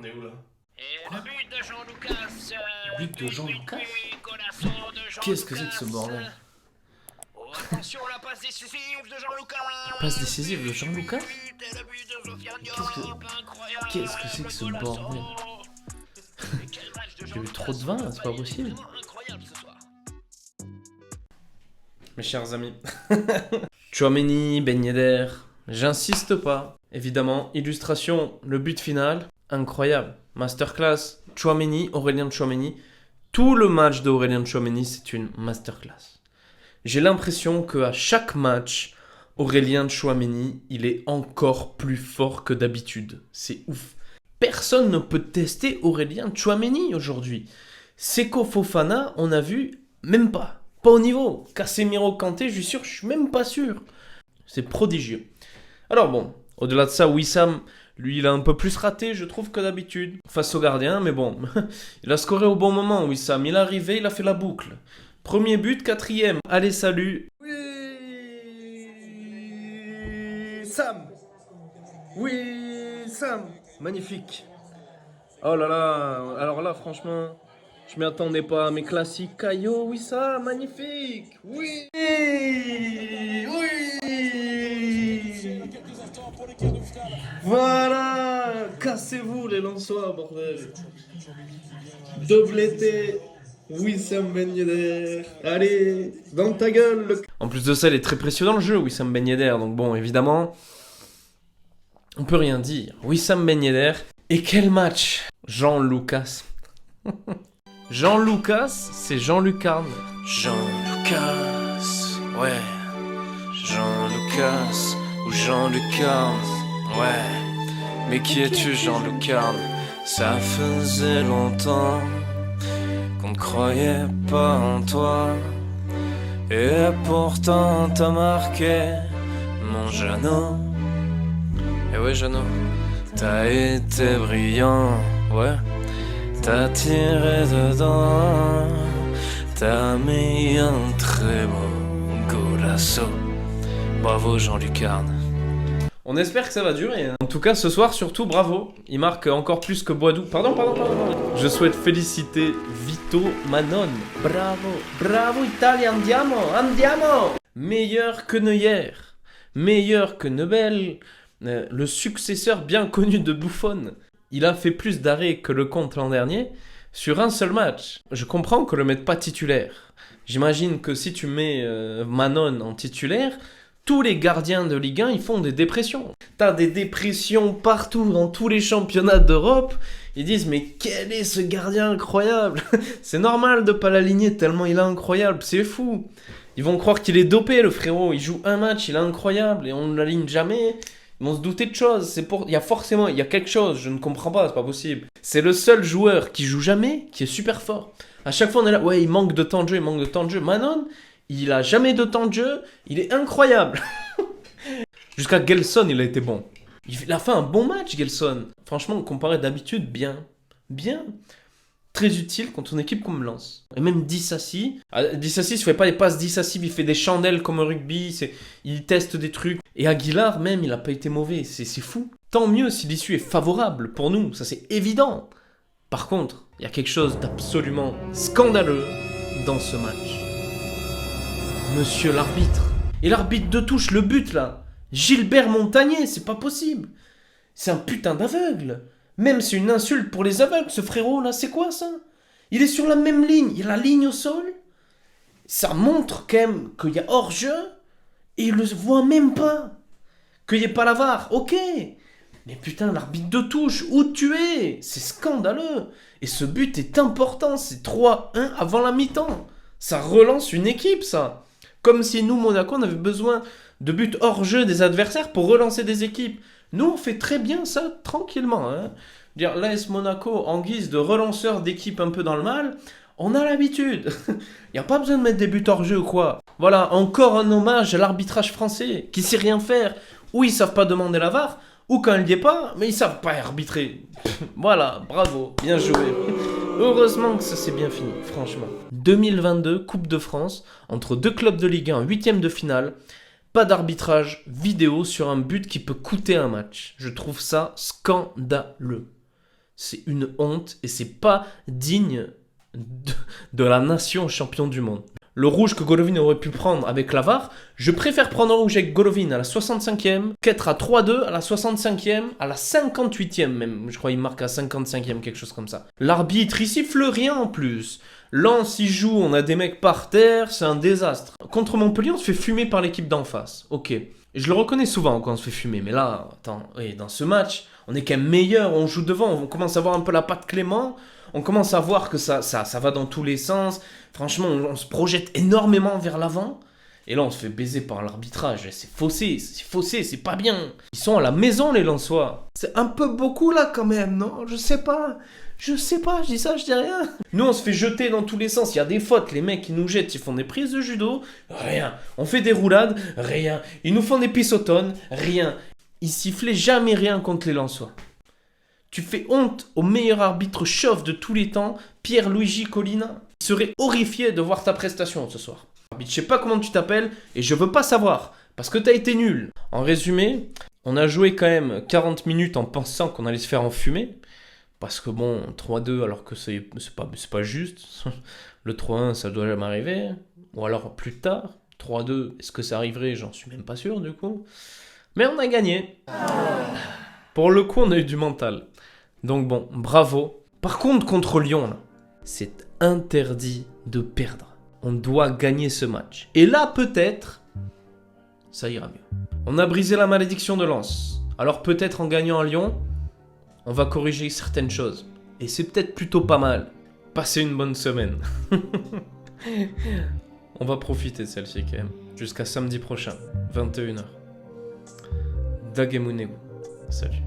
On est où là? Et le but de Jean Lucas. But de Jean Lucas? Qu'est-ce Qu'est-ce que c'est que ce bordel? Oh, attention, la passe décisive de Jean Lucas. Passe décisive de Jean Lucas? Le but de Sofiane Qu'est-ce que- Diop, incroyable. qu'est-ce que c'est que ce bordel? Mais quel match de Jean J'ai eu Lucas. trop de vin là, c'est pas possible. Vraiment incroyable ce soir. Mes chers amis. Tchouaméni, Ben Yedder, j'insiste pas. Évidemment, illustration, le but final, incroyable. Masterclass, Tchouaméni, Aurélien Tchouaméni. Tout le match d'Aurélien Tchouaméni, c'est une masterclass. J'ai l'impression qu'à chaque match, Aurélien Tchouaméni, il est encore plus fort que d'habitude. C'est ouf. Personne ne peut tester Aurélien Tchouaméni aujourd'hui. Seko Fofana, on a vu, même pas. Pas au niveau. Casemiro Kanté, je suis sûr, je suis même pas sûr. C'est prodigieux. Alors bon, au-delà de ça, Wissam, lui, il a un peu plus raté, je trouve, que d'habitude, face au gardien. Mais bon, il a scoré au bon moment, Wissam. Il est arrivé, il a fait la boucle. Premier but, quatrième. Allez, salut. Oui, Sam. Oui, Sam. Magnifique. Oh là là, alors là, franchement, je m'y attendais pas. Mes classiques, Caillot, oui, ça, magnifique. Oui. Oui. Voilà. Cassez-vous, les Lensois, bordel. Doubleté. Wissam Ben Yedder. Allez, dans ta gueule. En plus de ça, il est très précieux dans le jeu, Wissam Ben Yedder. Donc bon, évidemment, on peut rien dire. Wissam Ben Yedder. Et quel match! Jean Lucas. Jean Lucas, c'est Jean Lucarne. Jean Lucas, ouais. Jean Lucas ou Jean Lucarne, ouais. Mais qui es-tu, Jean Lucarne? Ça faisait longtemps qu'on ne croyait pas en toi. Et pourtant t'as marqué mon Jeannot. Et ouais, Jeannot, t'as été brillant, ouais. T'as tiré dedans, t'as mis un très beau golasso. Bravo Jean Lucarne. On espère que ça va durer. Hein. En tout cas, ce soir, surtout, bravo. Il marque encore plus que Boidou. Pardon. Je souhaite féliciter Vito Manon. Bravo. Bravo Italia, andiamo. Meilleur que Neuer. Meilleur que Nebel. Le successeur bien connu de Buffon. Il a fait plus d'arrêts que le compte l'an dernier sur un seul match. Je comprends qu'on ne le mette pas titulaire. J'imagine que si tu mets Manon en titulaire, tous les gardiens de Ligue 1, ils font des dépressions. T'as des dépressions partout, dans tous les championnats d'Europe. Ils disent, mais quel est ce gardien incroyable? C'est normal de pas l'aligner tellement il est incroyable, c'est fou. Ils vont croire qu'il est dopé, le frérot. Il joue un match, il est incroyable et on ne l'aligne jamais. Ils vont se douter de choses. Il y a quelque chose, je ne comprends pas, c'est pas possible. C'est le seul joueur qui joue jamais, qui est super fort. À chaque fois, on est là, ouais, il manque de temps de jeu, Manon, il a jamais de temps de jeu, il est incroyable. Jusqu'à Gelson, il a été bon. Il a fait un bon match, Gelson. Franchement, comparé d'habitude, bien. Très utile contre une équipe comme Lens. Et même Dissassi. Dissassi, il fait pas des passes Dissassi, il fait des chandelles comme au rugby. Il teste des trucs. Et Aguilar, même, il a pas été mauvais. C'est fou. Tant mieux si l'issue est favorable pour nous. Ça, c'est évident. Par contre, il y a quelque chose d'absolument scandaleux dans ce match. Monsieur l'arbitre. Et l'arbitre de touche, le but, là. Gilbert Montagnier, c'est pas possible. C'est un putain d'aveugle. Même c'est une insulte pour les aveugles, ce frérot là, c'est quoi ça? Il est sur la même ligne, il a la ligne au sol. Ça montre quand même qu'il y a hors-jeu et il le voit même pas. Qu'il n'y ait pas la VAR, ok. Mais putain, l'arbitre de touche, où tu es? C'est scandaleux. Et ce but est important, c'est 3-1 avant la mi-temps. Ça relance une équipe, ça. Comme si nous, Monaco, on avait besoin de buts hors-jeu des adversaires pour relancer des équipes. Nous, on fait très bien ça, tranquillement. Hein. Dire l'AS Monaco, en guise de relanceur d'équipe un peu dans le mal, on a l'habitude. Il n'y a pas besoin de mettre des buts hors jeu ou quoi. Voilà, encore un hommage à l'arbitrage français, qui sait rien faire. Ou ils savent pas demander la VAR, ou quand il n'y est pas, mais ils savent pas arbitrer. Voilà, bravo, bien joué. Heureusement que ça s'est bien fini, franchement. 2022, Coupe de France, entre deux clubs de Ligue 1, 8e de finale. Pas d'arbitrage vidéo sur un but qui peut coûter un match. Je trouve ça scandaleux. C'est une honte et c'est pas digne de la nation champion du monde. Le rouge que Golovin aurait pu prendre avec la VAR, je préfère prendre un rouge avec Golovin à la 65e qu'être à 3-2 à la 65e, à la 58e même. Je crois qu'il marque à 55e, quelque chose comme ça. L'arbitre, il siffle rien en plus. Lens, il joue, on a des mecs par terre, c'est un désastre. Contre Montpellier, on se fait fumer par l'équipe d'en face. Ok. Je le reconnais souvent quand on se fait fumer, mais là, attends, oui, dans ce match, on est quand même meilleur, on joue devant, on commence à voir un peu la patte Clément, on commence à voir que ça va dans tous les sens. Franchement, on se projette énormément vers l'avant. Et là, on se fait baiser par l'arbitrage. C'est faussé, c'est pas bien. Ils sont à la maison, les Lensois. C'est un peu beaucoup là quand même, non? Je sais pas, je dis ça, je dis rien. Nous, on se fait jeter dans tous les sens. Il y a des fautes, les mecs, ils nous jettent, ils font des prises de judo, rien. On fait des roulades, rien. Ils nous font des pissotones, rien. Ils sifflaient jamais rien contre les Lensois. Tu fais honte au meilleur arbitre chauve de tous les temps, Pierluigi Collina. Il serait horrifié de voir ta prestation ce soir. Je sais pas comment tu t'appelles et je veux pas savoir parce que t'as été nul. En résumé, on a joué quand même 40 minutes en pensant qu'on allait se faire enfumer. Parce que bon, 3-2 alors que c'est pas juste. Le 3-1 ça doit jamais arriver. Ou alors plus tard, 3-2, est-ce que ça arriverait? J'en suis même pas sûr du coup. Mais on a gagné. Pour le coup, on a eu du mental. Donc bon, bravo. Par contre, contre Lyon, là, c'est interdit de perdre. On doit gagner ce match. Et là, peut-être, ça ira mieux. On a brisé la malédiction de Lens. Alors peut-être en gagnant à Lyon, on va corriger certaines choses. Et c'est peut-être plutôt pas mal. Passez une bonne semaine. On va profiter de celle-ci quand même. Jusqu'à samedi prochain, 21h. Dagemunegu. Salut.